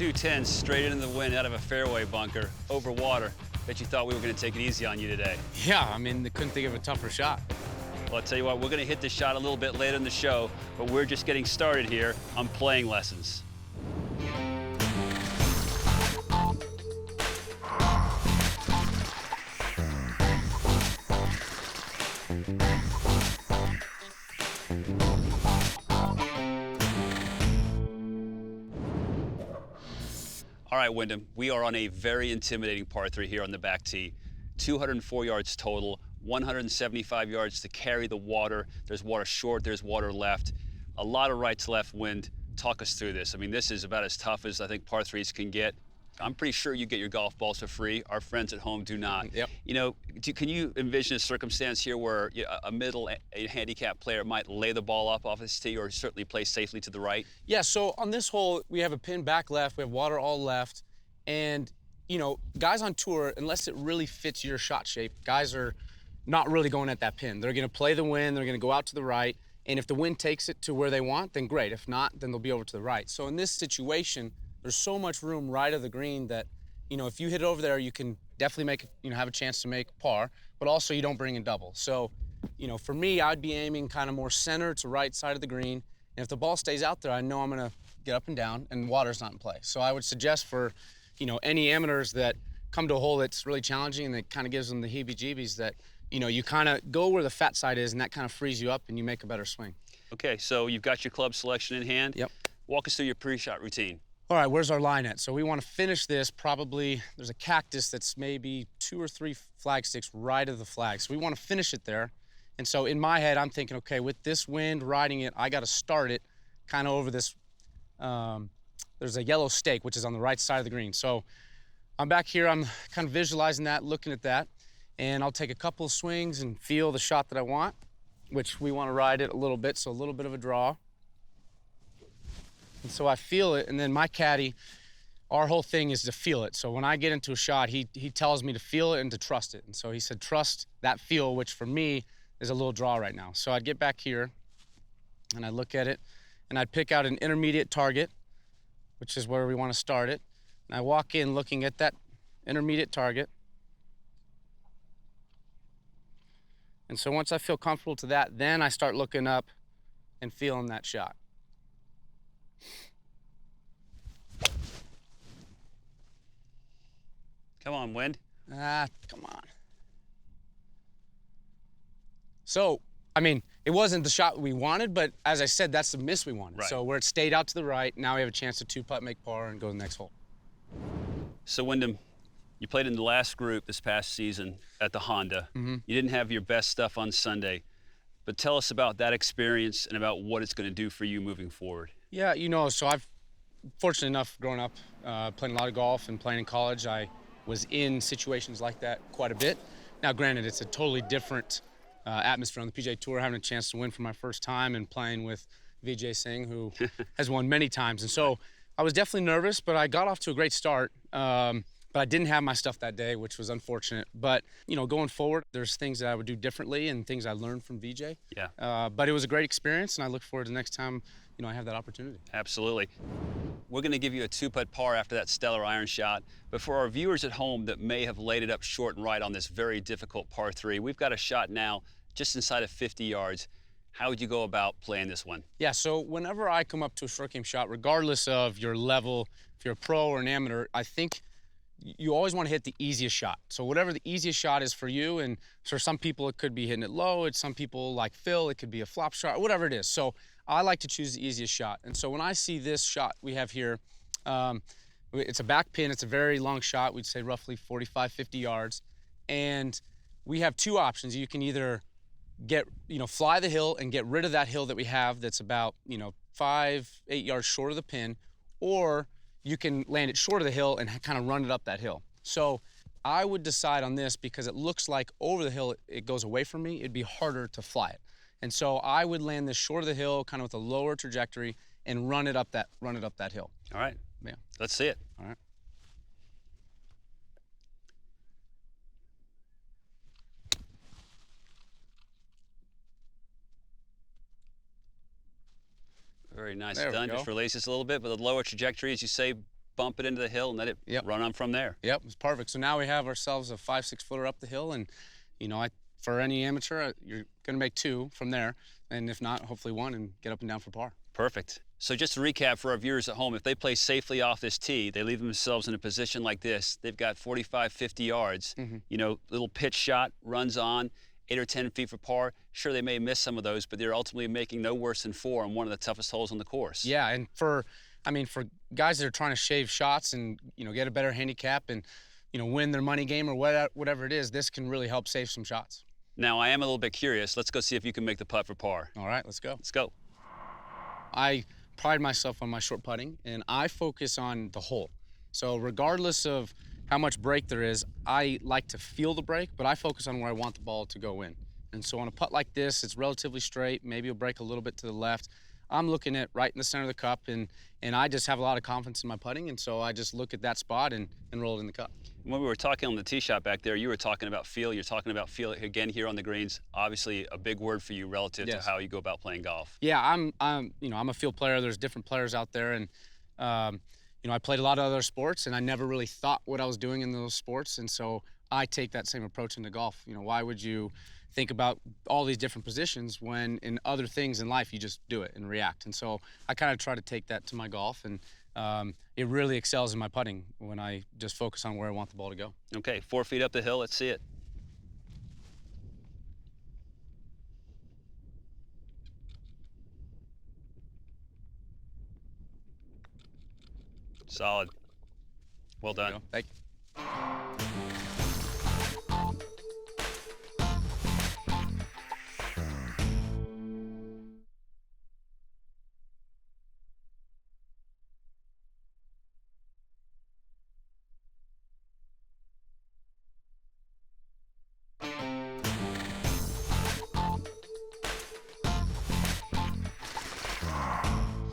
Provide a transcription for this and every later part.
210 straight into the wind out of a fairway bunker over water. Bet you thought we were going to take it easy on you today. Yeah, I mean, they couldn't think of a tougher shot. Well, I'll tell you what, we're going to hit this shot a little bit later in the show, but we're just getting started here on playing lessons. All right, Wyndham, we are on a very intimidating par 3 here on the back tee. 204 yards total, 175 yards to carry the water. There's water short, there's water left. A lot of right to left wind. Talk us through this. I mean, this is about as tough as I think par 3s can get. I'm pretty sure you get your golf balls for free. Our friends at home do not. Yep. You know, can you envision a circumstance here where a middle handicap player might lay the ball up off his tee or certainly play safely to the right? Yeah, so on this hole, we have a pin back left, we have water all left, and, you know, guys on tour, unless it really fits your shot shape, guys are not really going at that pin. They're going to play the wind, they're going to go out to the right, and if the wind takes it to where they want, then great. If not, then they'll be over to the right. So in this situation, there's so much room right of the green that, you know, if you hit it over there, you can definitely make, you know, have a chance to make par, but also you don't bring in double. So, you know, for me, I'd be aiming kind of more center to right side of the green. And if the ball stays out there, I know I'm gonna get up and down and water's not in play. So I would suggest for, you know, any amateurs that come to a hole that's really challenging and that kind of gives them the heebie-jeebies that, you know, you kind of go where the fat side is and that kind of frees you up and you make a better swing. Okay, so you've got your club selection in hand. Yep. Walk us through your pre-shot routine. All right, where's our line at? So we want to finish this probably, there's a cactus that's maybe 2 or 3 flag sticks right of the flag. So we want to finish it there. And so in my head, I'm thinking, okay, with this wind riding it, I got to start it kind of over this, there's a yellow stake, which is on the right side of the green. So I'm back here, I'm kind of visualizing that, looking at that, and I'll take a couple of swings and feel the shot that I want, which we want to ride it a little bit, so a little bit of a draw. And so I feel it, and then my caddy, our whole thing is to feel it. So when I get into a shot, he tells me to feel it and to trust it. And so he said, trust that feel, which for me is a little draw right now. So I'd get back here, and I'd look at it, and I'd pick out an intermediate target, which is where we want to start it. And I walk in looking at that intermediate target. And so once I feel comfortable to that, then I start looking up and feeling that shot. Come on, wind. Come on. So, I mean, it wasn't the shot we wanted, but as I said, that's the miss we wanted. Right. So where it stayed out to the right, now we have a chance to two-putt, make par, and go to the next hole. So, Wyndham, you played in the last group this past season at the Honda. Mm-hmm. You didn't have your best stuff on Sunday, but tell us about that experience and about what it's going to do for you moving forward. Yeah, you know, so I've fortunate enough growing up, playing a lot of golf and playing in college. I was in situations like that quite a bit. Now, granted, it's a totally different atmosphere on the PGA Tour, having a chance to win for my first time and playing with Vijay Singh, who has won many times. And so I was definitely nervous, but I got off to a great start. But I didn't have my stuff that day, which was unfortunate. But, you know, going forward, there's things that I would do differently and things I learned from Vijay. Yeah. But it was a great experience, and I look forward to the next time, you know, I have that opportunity. Absolutely. We're going to give you a two-putt par after that stellar iron shot. But for our viewers at home that may have laid it up short and right on this very difficult par 3, we've got a shot now just inside of 50 yards. How would you go about playing this one? Yeah, so whenever I come up to a short game shot, regardless of your level, if you're a pro or an amateur, I think you always want to hit the easiest shot. So whatever the easiest shot is for you, and for some people it could be hitting it low, it's some people like Phil, it could be a flop shot, whatever it is. So I like to choose the easiest shot. And so when I see this shot we have here, it's a back pin, it's a very long shot, we'd say roughly 45, 50 yards. And we have two options. You can either fly the hill and get rid of that hill that we have that's about, 5, 8 yards short of the pin, or you can land it short of the hill and kind of run it up that hill. So I would decide on this because it looks like over the hill it goes away from me. It'd be harder to fly it. And so I would land this short of the hill, kind of with a lower trajectory, and run it up that hill. All right. Yeah. Let's see it. All right. Very nice There we done. go. Just release this a little bit, but the lower trajectory, as you say, bump it into the hill, and let it run on from there. Yep, it's perfect. So now we have ourselves a 5-6 footer up the hill, and for any amateur, you're going to make 2 from there, and if not, hopefully 1, and get up and down for par. Perfect. So just to recap for our viewers at home, if they play safely off this tee, they leave themselves in a position like this. They've got 45, 50 yards. Little pitch shot, runs on, 8 or 10 feet for par. Sure, they may miss some of those, but they're ultimately making no worse than 4 on one of the toughest holes on the course. Yeah, and for guys that are trying to shave shots and get a better handicap and win their money game or whatever it is, this can really help save some shots. Now I am a little bit curious. Let's go see if you can make the putt for par. All right, let's go. Let's go. I pride myself on my short putting, and I focus on the hole. So regardless of how much break there is, I like to feel the break, but I focus on where I want the ball to go in. And so on a putt like this, it's relatively straight. Maybe it'll break a little bit to the left. I'm looking at right in the center of the cup, and I just have a lot of confidence in my putting, and so I just look at that spot and roll it in the cup. When we were talking on the tee shot back there, you were talking about feel. You're talking about feel again here on the greens. Obviously, a big word for you relative to how you go about playing golf. Yeah, I'm a field player. There's different players out there, and I played a lot of other sports, and I never really thought what I was doing in those sports, and so I take that same approach into golf. Why would you think about all these different positions when in other things in life you just do it and react? And so I kind of try to take that to my golf, and it really excels in my putting when I just focus on where I want the ball to go. Okay, 4 feet up the hill. Let's see it. Solid. Well done. Thank you.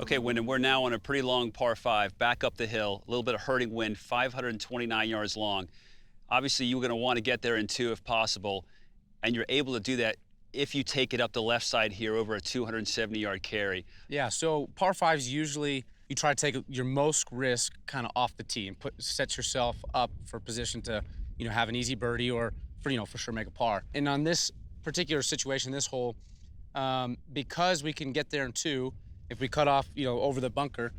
Okay, Wyndham, we're now on a pretty long par 5, back up the hill, a little bit of hurting wind, 529 yards long. Obviously, you're going to want to get there in 2 if possible, and you're able to do that if you take it up the left side here over a 270-yard carry. Yeah, so par 5s usually you try to take your most risk kind of off the tee and set yourself up for position to have an easy birdie or for sure make a par. And on this particular situation, this hole, because we can get there in 2. If we cut off, over the bunker,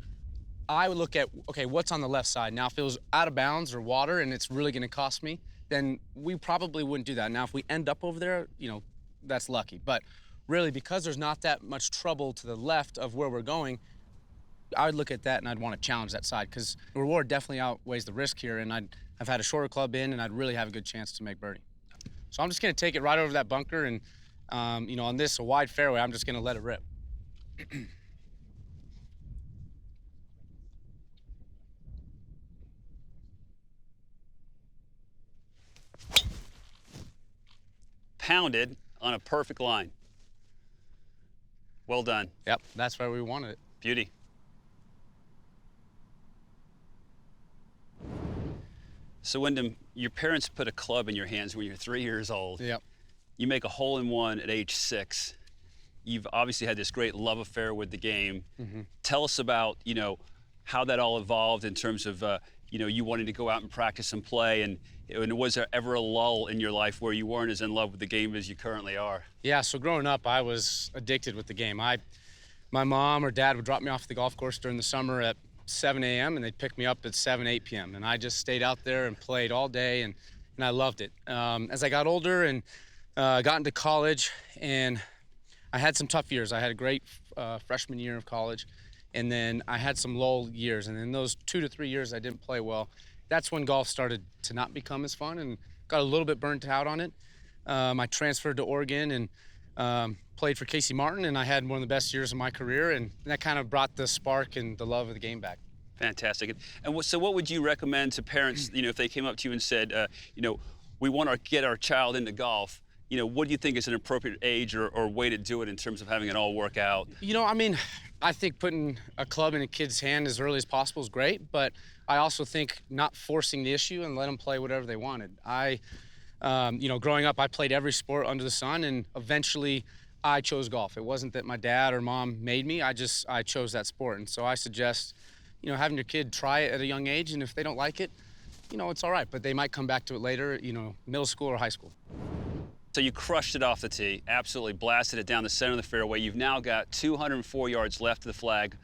I would look at, okay, what's on the left side? Now, if it was out of bounds or water and it's really going to cost me, then we probably wouldn't do that. Now, if we end up over there, that's lucky. But really, because there's not that much trouble to the left of where we're going, I would look at that and I'd want to challenge that side because the reward definitely outweighs the risk here, and I've had a shorter club in, and I'd really have a good chance to make birdie. So I'm just going to take it right over that bunker, and, on this, a wide fairway, I'm just going to let it rip. Pounded on a perfect line. Well done. Yep, that's where we wanted it. Beauty. So Wyndham, your parents put a club in your hands when you're 3 years old. Yep. You make a hole-in-one at age 6. You've obviously had this great love affair with the game. Tell us about, how that all evolved in terms of, you wanting to go out and practice and play, and was there ever a lull in your life where you weren't as in love with the game as you currently are? Yeah, so growing up, I was addicted with the game. My mom or dad would drop me off at the golf course during the summer at 7 a.m. and they'd pick me up at 7, 8 p.m. And I just stayed out there and played all day, and I loved it. As I got older and got into college, and I had some tough years. I had a great freshman year of college, and then I had some lull years. And in those 2 to 3 years I didn't play well, that's when golf started to not become as fun and got a little bit burnt out on it. I transferred to Oregon and played for Casey Martin, and I had one of the best years of my career, and that kind of brought the spark and the love of the game back. Fantastic. And so what would you recommend to parents, if they came up to you and said, we want to get our child into golf, what do you think is an appropriate age or way to do it in terms of having it all work out? I think putting a club in a kid's hand as early as possible is great, but I also think not forcing the issue and let them play whatever they wanted. Growing up, I played every sport under the sun, and eventually I chose golf. It wasn't that my dad or mom made me. I chose that sport. And so I suggest, having your kid try it at a young age, and if they don't like it, it's all right, but they might come back to it later, middle school or high school. So you crushed it off the tee, absolutely blasted it down the center of the fairway. You've now got 204 yards left of the flag.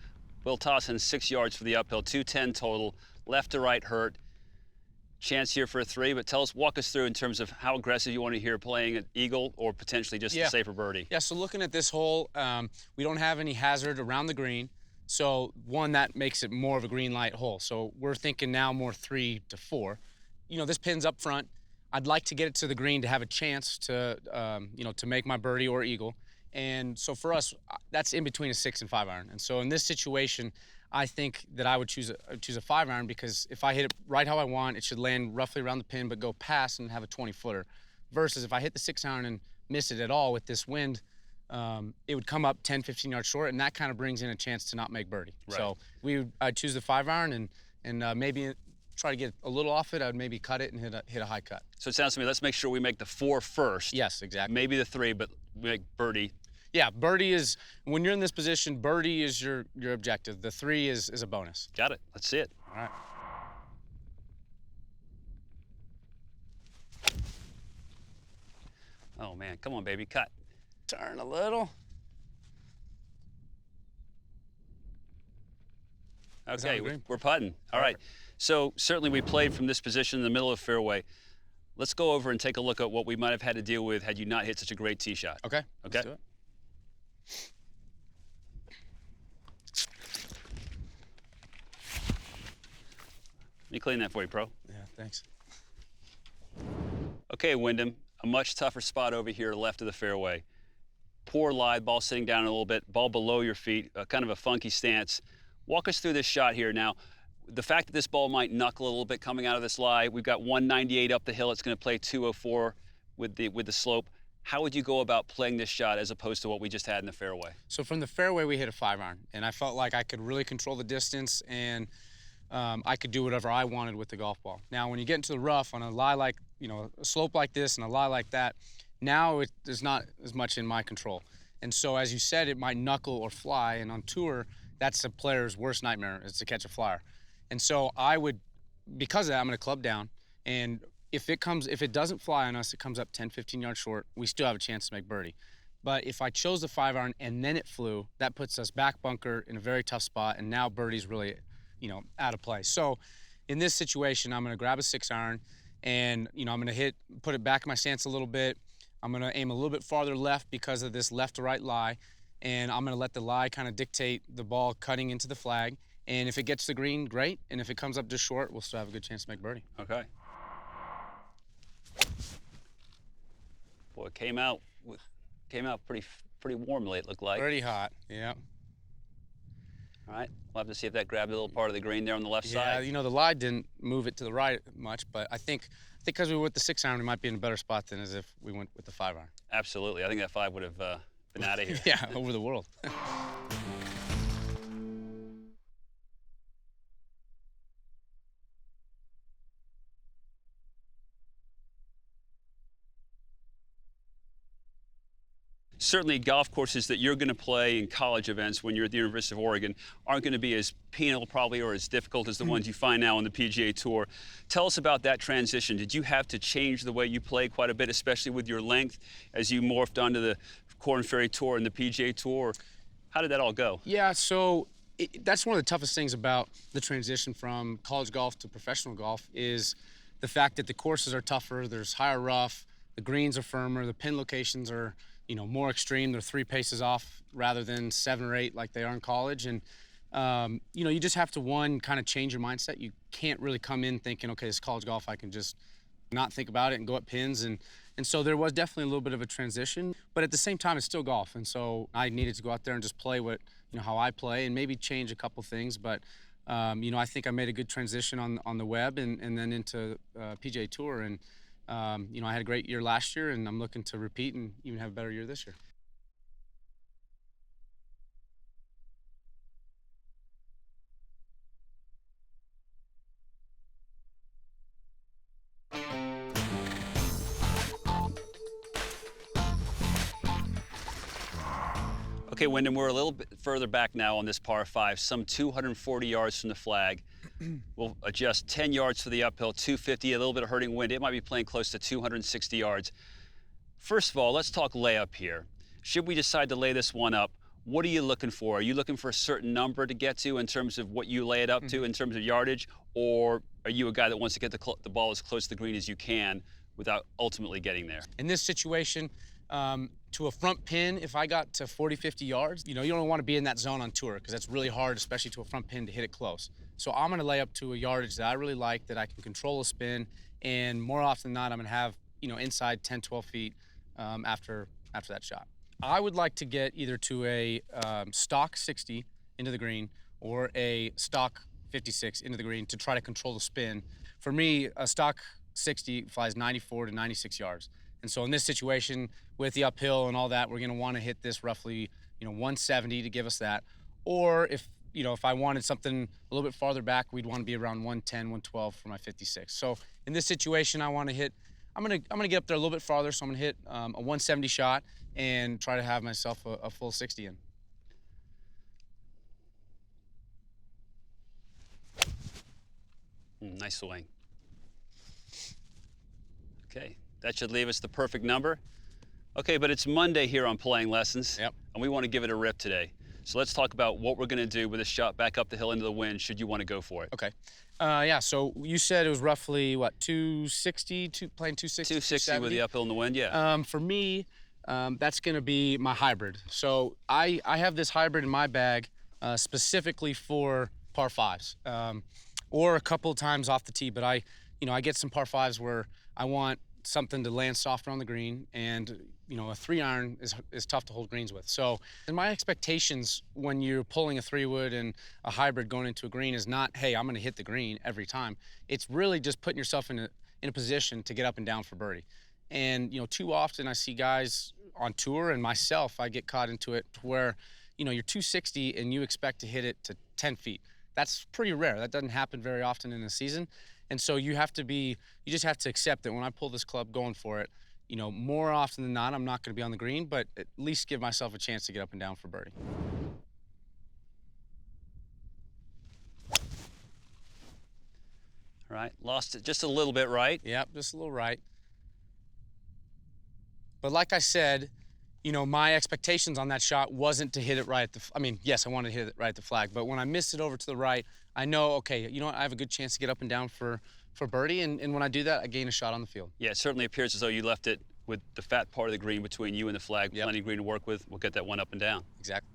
Will toss in 6 yards for the uphill, 210 total, left to right hurt. Chance here for a 3, but walk us through in terms of how aggressive you want to hear playing at eagle or potentially just a safer birdie. Yeah, so looking at this hole, we don't have any hazard around the green. So one, that makes it more of a green light hole. So we're thinking now more 3 to 4. This pin's up front. I'd like to get it to the green to have a chance to, to make my birdie or eagle. And so for us, that's in between a 6 and 5 iron. And so in this situation, I think that I would choose a 5 iron, because if I hit it right how I want, it should land roughly around the pin but go past and have a 20-footer. Versus if I hit the 6 iron and miss it at all with this wind, it would come up 10, 15 yards short, and that kind of brings in a chance to not make birdie. Right. So I'd choose the 5 iron and maybe try to get a little off it. I'd maybe cut it and hit a high cut. So it sounds to me, let's make sure we make the 4 first. Yes, exactly. Maybe the 3, but we make birdie. Yeah, birdie is, when you're in this position, birdie is your objective. The 3 is a bonus. Got it. Let's see it. All right. Oh, man. Come on, baby. Cut. Turn a little. Okay, we're putting. All right. So certainly we played from this position in the middle of the fairway. Let's go over and take a look at what we might have had to deal with had you not hit such a great tee shot. Okay. Okay. Let's do it. Let me clean that for you, pro. Yeah, thanks. Okay, Wyndham, a much tougher spot over here left of the fairway. Poor lie, ball sitting down a little bit, ball below your feet, kind of a funky stance. Walk us through this shot here. Now, the fact that this ball might knuckle a little bit coming out of this lie, we've got 198 up the hill. It's going to play 204 with the slope. How would you go about playing this shot as opposed to what we just had in the fairway? So from the fairway, we hit a 5 iron, and I felt like I could really control the distance, and I could do whatever I wanted with the golf ball. Now, when you get into the rough on a lie like, a slope like this and a lie like that, now there's not as much in my control. And so, as you said, it might knuckle or fly, and on tour, that's a player's worst nightmare, is to catch a flyer. And so because of that, I'm gonna club down, and if it doesn't fly on us, it comes up 10, 15 yards short, we still have a chance to make birdie. But if I chose the 5 iron and then it flew, that puts us back bunker in a very tough spot, and now birdie's really, out of play. So in this situation, I'm gonna grab a 6 iron, and I'm gonna put it back in my stance a little bit. I'm gonna aim a little bit farther left because of this left to right lie, and I'm gonna let the lie kind of dictate the ball cutting into the flag. And if it gets the green, great. And if it comes up just short, we'll still have a good chance to make birdie. Okay. Boy, it came out pretty warmly, it looked like. Pretty hot, yeah. All right, we'll have to see if that grabbed a little part of the green there on the left side. Yeah, the lie didn't move it to the right much, but I think because we went with the 6 iron, we might be in a better spot than as if we went with the 5 iron. Absolutely, I think that 5 would have been out of here. Yeah, over the world. Certainly, golf courses that you're going to play in college events when you're at the University of Oregon aren't going to be as penal probably or as difficult as the ones you find now on the PGA Tour. Tell us about that transition. Did you have to change the way you play quite a bit, especially with your length, as you morphed onto the Korn Ferry Tour and the PGA Tour? How did that all go? Yeah, so that's one of the toughest things about the transition from college golf to professional golf is the fact that the courses are tougher, there's higher rough, the greens are firmer, the pin locations are more extreme. They're 3 paces off rather than 7 or 8 like they are in college. And, you just have to, kind of change your mindset. You can't really come in thinking, okay, it's college golf, I can just not think about it and go at pins. And so there was definitely a little bit of a transition. But at the same time, it's still golf. And so I needed to go out there and just play how I play and maybe change a couple things. But, I think I made a good transition on the web and then into PGA Tour. And, I had a great year last year, and I'm looking to repeat and even have a better year this year. Okay, Wyndham, we're a little bit further back now on this par 5, some 240 yards from the flag. We'll adjust 10 yards for the uphill, 250, a little bit of hurting wind. It might be playing close to 260 yards. First of all, let's talk layup here. Should we decide to lay this one up, what are you looking for? Are you looking for a certain number to get to in terms of what you lay it up to in terms of yardage? Or are you a guy that wants to get the ball as close to the green as you can without ultimately getting there? In this situation, to a front pin, if I got to 40, 50 yards, you don't want to be in that zone on tour because that's really hard, especially to a front pin, to hit it close. So I'm going to lay up to a yardage that I really like, that I can control a spin, and more often than not, I'm going to have, inside 10, 12 feet after that shot. I would like to get either to a stock 60 into the green or a stock 56 into the green to try to control the spin. For me, a stock 60 flies 94 to 96 yards. And so in this situation, with the uphill and all that, we're going to want to hit this roughly, 170 to give us that. Or if I wanted something a little bit farther back, we'd want to be around 110, 112 for my 56. So in this situation, I want to hit, I'm gonna get up there a little bit farther, so I'm gonna hit a 170 shot and try to have myself a full 60 in. Nice swing. Okay, that should leave us the perfect number. Okay, but it's Monday here on Playing Lessons, Yep. And we want to give it a rip today. So let's talk about what we're going to do with a shot back up the hill into the wind, should you want to go for it. Okay. Yeah, so you said it was roughly, what, 260, playing 260? 260 with the uphill in the wind, yeah. For me, that's going to be my hybrid. So I have this hybrid in my bag specifically for par 5s, or a couple of times off the tee, but I get some par 5s where I want something to land softer on the green, and a 3-iron is tough to hold greens with. So, and my expectations when you're pulling a 3-wood and a hybrid going into a green is not, hey, I'm going to hit the green every time. It's really just putting yourself in a position to get up and down for birdie. And too often I see guys on tour, and myself, I get caught into it where you're 260 and you expect to hit it to 10 feet. That's pretty rare. That doesn't happen very often in a season. And so you just have to accept that when I pull this club going for it, more often than not, I'm not going to be on the green, but at least give myself a chance to get up and down for birdie. All right, lost it just a little bit right. Yep, just a little right. But like I said, my expectations on that shot wasn't to hit it right at yes, I wanted to hit it right at the flag, but when I missed it over to the right, I know, okay, you know what, I have a good chance to get up and down for birdie, and when I do that, I gain a shot on the field. Yeah, it certainly appears as though you left it with the fat part of the green between you and the flag. Yep. Plenty of green to work with. We'll get that one up and down. Exactly.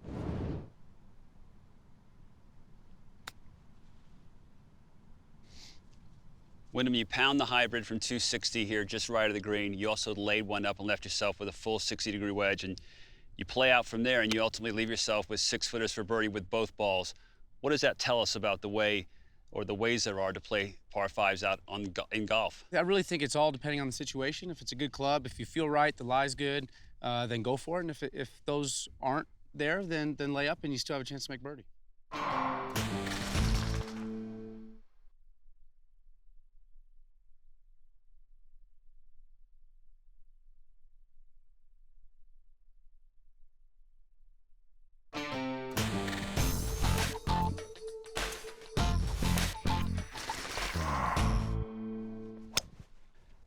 Wyndham, you pound the hybrid from 260 here, just right of the green. You also laid one up and left yourself with a full 60-degree wedge, and you play out from there, and you ultimately leave yourself with 6-footers for birdie with both balls. What does that tell us about the way, or the ways there are to play par 5s out in golf? I really think it's all depending on the situation. If it's a good club, if you feel right, the lie's good, then go for it. And if those aren't there, then lay up, and you still have a chance to make birdie.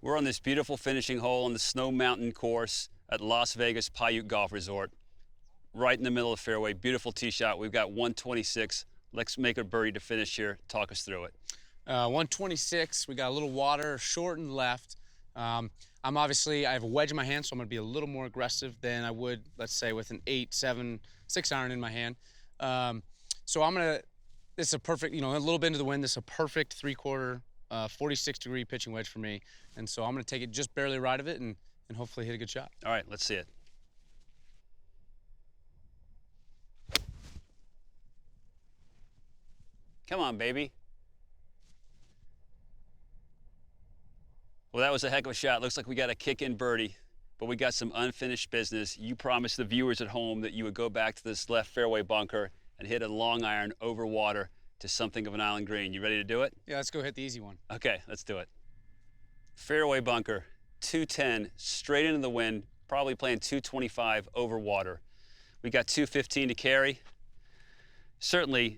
We're on this beautiful finishing hole on the Snow Mountain course at Las Vegas Paiute Golf Resort, right in the middle of the fairway. Beautiful tee shot. We've got 126. Let's make a birdie to finish here. Talk us through it. 126. We got a little water, short and left. I have a wedge in my hand, so I'm going to be a little more aggressive than I would, let's say, with an 8, 7, 6-iron in my hand. So I'm going to. This is a perfect, a little bit into the wind. This is a perfect 3/4. 46-degree pitching wedge for me, and so I'm going to take it just barely right of it and hopefully hit a good shot. All right, let's see it. Come on, baby. Well, that was a heck of a shot. Looks like we got a kick-in birdie, but we got some unfinished business. You promised the viewers at home that you would go back to this left fairway bunker and hit a long iron over water to something of an island green. You ready to do it? Yeah, let's go hit the easy one. Okay, let's do it. Fairway bunker, 210, straight into the wind, probably playing 225 over water. We got 215 to carry. Certainly,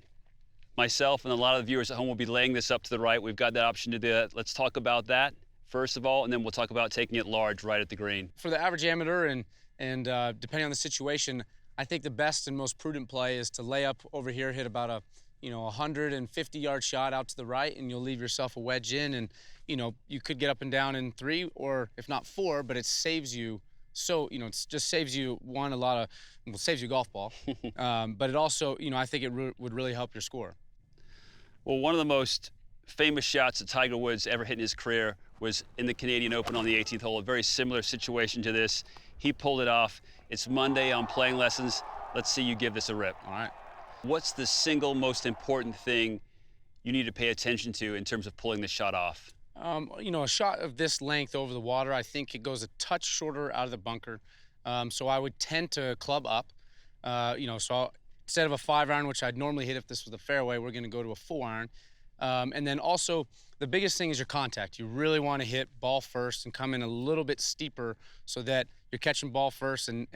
myself and a lot of the viewers at home will be laying this up to the right. We've got that option to do that. Let's talk about that first of all, and then we'll talk about taking it large right at the green. For the average amateur and depending on the situation, I think the best and most prudent play is to lay up over here, hit about a 150-yard shot out to the right, and you'll leave yourself a wedge in, and you could get up and down in 3 or if not 4, but it saves you. So it just saves you saves you golf ball, but it also I think it would really help your score. Well, one of the most famous shots that Tiger Woods ever hit in his career was in the Canadian Open on the 18th hole. A very similar situation to this. He pulled it off. It's Monday on Playing Lessons. Let's see you give this a rip. All right. What's the single most important thing you need to pay attention to in terms of pulling this shot off? A shot of this length over the water, I think it goes a touch shorter out of the bunker. So I would tend to club up. So instead of a 5-iron, which I'd normally hit if this was the fairway, we're going to go to a 4-iron. And then also, the biggest thing is your contact. You really want to hit ball first and come in a little bit steeper so that you're catching ball first and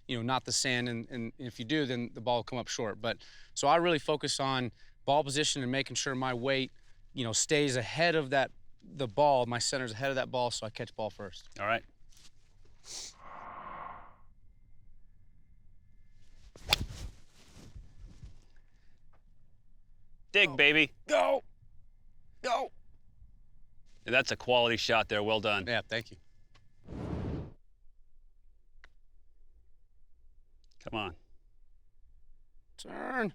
not the sand. And if you do, then the ball will come up short. But so I really focus on ball position and making sure my weight, stays ahead of the ball. My center's ahead of that ball, so I catch ball first. All right. Dig, baby. Go. Go. That's a quality shot there. Well done. Yeah, thank you. Come on. Turn.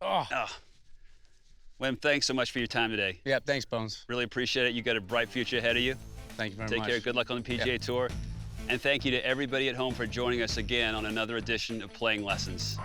Oh. Wim, thanks so much for your time today. Yeah, thanks, Bones. Really appreciate it. You got a bright future ahead of you. Thank you very Take much. care. Good luck on the PGA Tour. And thank you to everybody at home for joining us again on another edition of Playing Lessons.